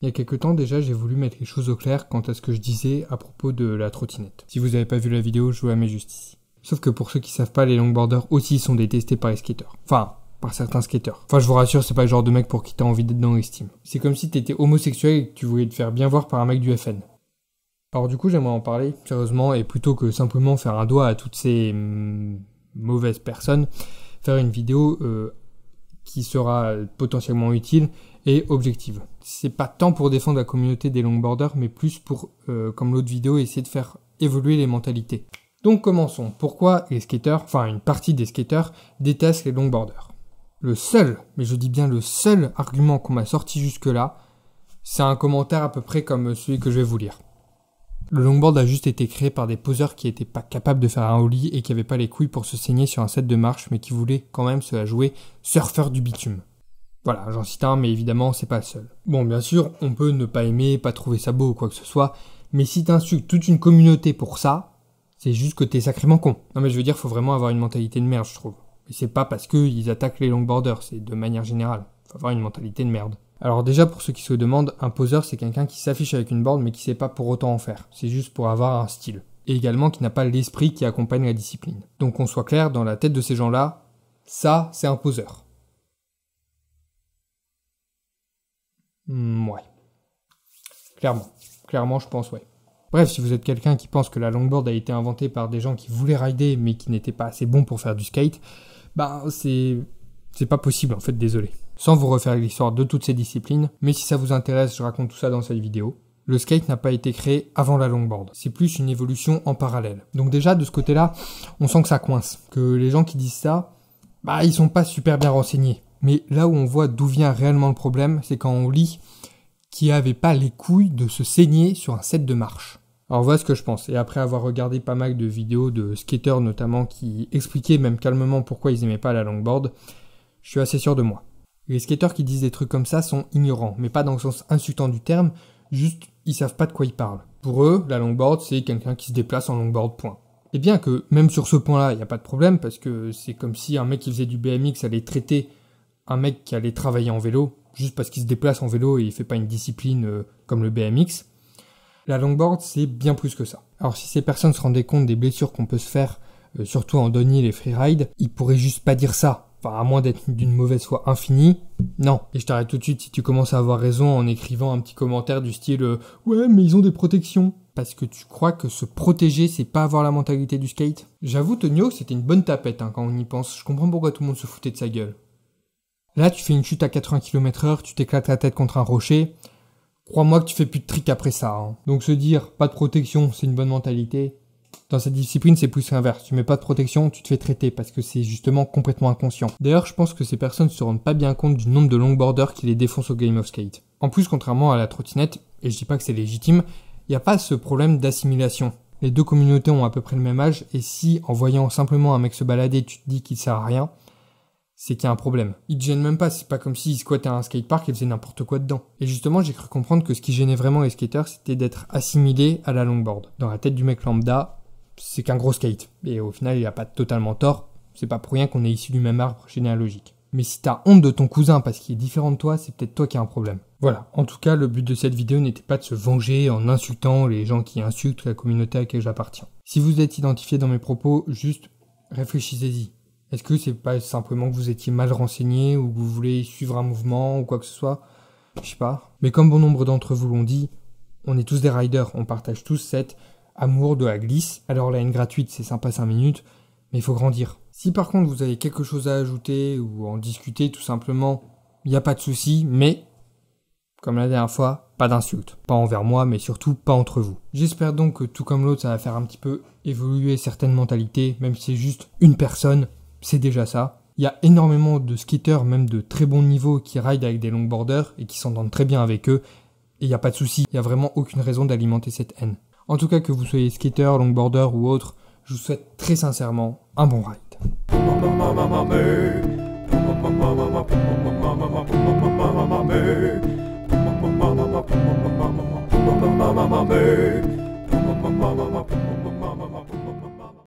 Il y a quelques temps déjà, j'ai voulu mettre les choses au clair quant à ce que je disais à propos de la trottinette. Si vous n'avez pas vu la vidéo, je vous la mets juste ici. Sauf que pour ceux qui savent pas, les longboarders aussi sont détestés par les skateurs. Enfin, par certains skateurs. Enfin, je vous rassure, c'est pas le genre de mec pour qui t'as envie d'être dans l'estime. C'est comme si t'étais homosexuel et que tu voulais te faire bien voir par un mec du FN. Alors du coup, j'aimerais en parler sérieusement et plutôt que simplement faire un doigt à toutes ces mauvaises personnes, faire une vidéo qui sera potentiellement utile et objective. C'est pas tant pour défendre la communauté des longboarders, mais plus pour, comme l'autre vidéo, essayer de faire évoluer les mentalités. Donc commençons. Pourquoi les skateurs, enfin une partie des skateurs, détestent les longboarders? Le seul, mais je dis bien le seul argument qu'on m'a sorti jusque-là, c'est un commentaire à peu près comme celui que je vais vous lire. Le longboard a juste été créé par des poseurs qui n'étaient pas capables de faire un ollie et qui n'avaient pas les couilles pour se saigner sur un set de marche, mais qui voulaient quand même se la jouer surfeur du bitume. Voilà, j'en cite un, mais évidemment, c'est pas le seul. Bon, bien sûr, on peut ne pas aimer, pas trouver ça beau ou quoi que ce soit, mais si t'insultes toute une communauté pour ça, c'est juste que t'es sacrément con. Non mais je veux dire, faut vraiment avoir une mentalité de merde, je trouve. Et c'est pas parce qu'ils attaquent les longboarders, c'est de manière générale. Faut avoir une mentalité de merde. Alors déjà, pour ceux qui se le demandent, un poseur, c'est quelqu'un qui s'affiche avec une board, mais qui sait pas pour autant en faire. C'est juste pour avoir un style. Et également qui n'a pas l'esprit qui accompagne la discipline. Donc qu'on soit clair, dans la tête de ces gens-là, ça, c'est un poseur. Ouais. Clairement, je pense, ouais. Bref, si vous êtes quelqu'un qui pense que la longboard a été inventée par des gens qui voulaient rider, mais qui n'étaient pas assez bons pour faire du skate, bah, c'est pas possible, en fait, désolé. Sans vous refaire l'histoire de toutes ces disciplines, mais si ça vous intéresse, je raconte tout ça dans cette vidéo. Le skate n'a pas été créé avant la longboard. C'est plus une évolution en parallèle. Donc déjà, de ce côté-là, on sent que ça coince. Que les gens qui disent ça, bah, ils sont pas super bien renseignés. Mais là où on voit d'où vient réellement le problème, c'est quand on lit qu'il avait pas les couilles de se saigner sur un set de marche. Alors voilà ce que je pense. Et après avoir regardé pas mal de vidéos de skateurs notamment qui expliquaient même calmement pourquoi ils aimaient pas la longboard, je suis assez sûr de moi. Les skateurs qui disent des trucs comme ça sont ignorants, mais pas dans le sens insultant du terme, juste ils savent pas de quoi ils parlent. Pour eux, la longboard c'est quelqu'un qui se déplace en longboard, point. Et bien que même sur ce point-là, il n'y a pas de problème, parce que c'est comme si un mec qui faisait du BMX allait traiter un mec qui allait travailler en vélo, juste parce qu'il se déplace en vélo et il fait pas une discipline comme le BMX. La longboard, c'est bien plus que ça. Alors si ces personnes se rendaient compte des blessures qu'on peut se faire, surtout en downhill et freeride, ils pourraient juste pas dire ça. Enfin, à moins d'être d'une mauvaise foi infinie, non. Et je t'arrête tout de suite si tu commences à avoir raison en écrivant un petit commentaire du style « Ouais, mais ils ont des protections ». Parce que tu crois que se protéger, c'est pas avoir la mentalité du skate. J'avoue, Tonio, c'était une bonne tapette quand on y pense. Je comprends pourquoi tout le monde se foutait de sa gueule. Là, tu fais une chute à 80 km/h, tu t'éclates la tête contre un rocher. Crois-moi que tu fais plus de trick après ça. Donc se dire, pas de protection, c'est une bonne mentalité. Dans cette discipline, c'est plus l'inverse. Tu mets pas de protection, tu te fais traiter parce que c'est justement complètement inconscient. D'ailleurs, je pense que ces personnes se rendent pas bien compte du nombre de longboarders qui les défoncent au Game of Skate. En plus, contrairement à la trottinette, et je dis pas que c'est légitime, il n'y a pas ce problème d'assimilation. Les deux communautés ont à peu près le même âge, et si, en voyant simplement un mec se balader, tu te dis qu'il sert à rien, c'est qu'il y a un problème. Ils te gênent même pas, c'est pas comme s'ils squattaient un skatepark et faisaient n'importe quoi dedans. Et justement, j'ai cru comprendre que ce qui gênait vraiment les skateurs, c'était d'être assimilés à la longboard. Dans la tête du mec lambda, c'est qu'un gros skate. Et au final, il a pas totalement tort, c'est pas pour rien qu'on est issu du même arbre généalogique. Mais si t'as honte de ton cousin parce qu'il est différent de toi, c'est peut-être toi qui as un problème. Voilà, en tout cas, le but de cette vidéo n'était pas de se venger en insultant les gens qui insultent la communauté à laquelle j'appartiens. Si vous êtes identifié dans mes propos, juste réfléchissez-y. Est-ce que c'est pas simplement que vous étiez mal renseigné ou que vous voulez suivre un mouvement ou quoi que ce soit? Je sais pas. Mais comme bon nombre d'entre vous l'ont dit, on est tous des riders, on partage tous cet amour de la glisse. Alors la haine gratuite, c'est sympa 5 minutes, mais il faut grandir. Si par contre vous avez quelque chose à ajouter ou en discuter tout simplement, il n'y a pas de souci, mais comme la dernière fois, pas d'insultes. Pas envers moi, mais surtout pas entre vous. J'espère donc que tout comme l'autre, ça va faire un petit peu évoluer certaines mentalités, même si c'est juste une personne. C'est déjà ça. Il y a énormément de skateurs, même de très bon niveau, qui rident avec des longboarders et qui s'entendent très bien avec eux. Et il n'y a pas de souci, il n'y a vraiment aucune raison d'alimenter cette haine. En tout cas, que vous soyez skateur, longboarder ou autre, je vous souhaite très sincèrement un bon ride.